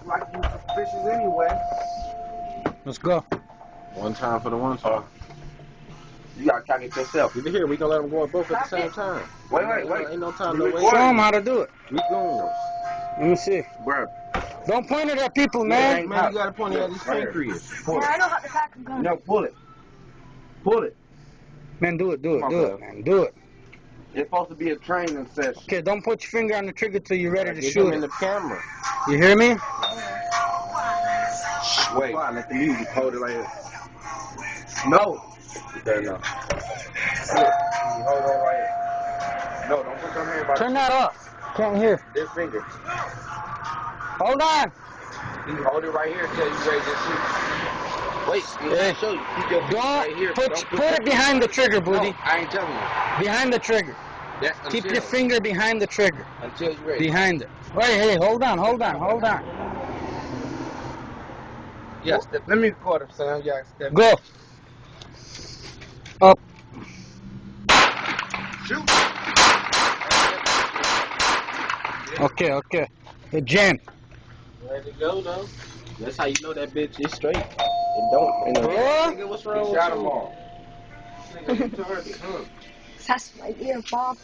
like you suspicious anyway. Let's go. One time for the one time. You gotta calc it yourself. Either here, we gonna let them go both at the same time. Wait. Ain't no time We to wait. Show them how to do it. We going. Let me see. Bro. Don't point it at people, Yeah, man. Man, you gotta point it at his Right here. pancreas. Pull Yeah, I it. know how to pack a gun. No, pull it. Pull it. Man, do it, Come on, man. Do it. It's supposed to be a training session. Okay, don't put your finger on the trigger till you're ready to Get shoot him in it. the camera. You hear me? Wait. Let the music hold it like this. No. Okay, no. You hold on right here. No, don't put your hand by Turn that off. Can't hear. this finger. Hold on. You hold it right here until you ready to shoot. Wait, Hey, show you. Keep your finger right here. Don't put it behind the trigger, Booty. No, I ain't telling you. Behind the trigger. That's Keep until, your finger behind the trigger. until you ready. Behind it. Hey, hold on. Yeah, let me record him, son. You gotta step. Go. Up. Shoot. Okay. Hey, Jen. Ready to go though. That's how you know that bitch is straight. It don't. Huh? Nigga, what's He wrong with shot you? him all. Nigga, you retarded, huh? That's my dear Bob.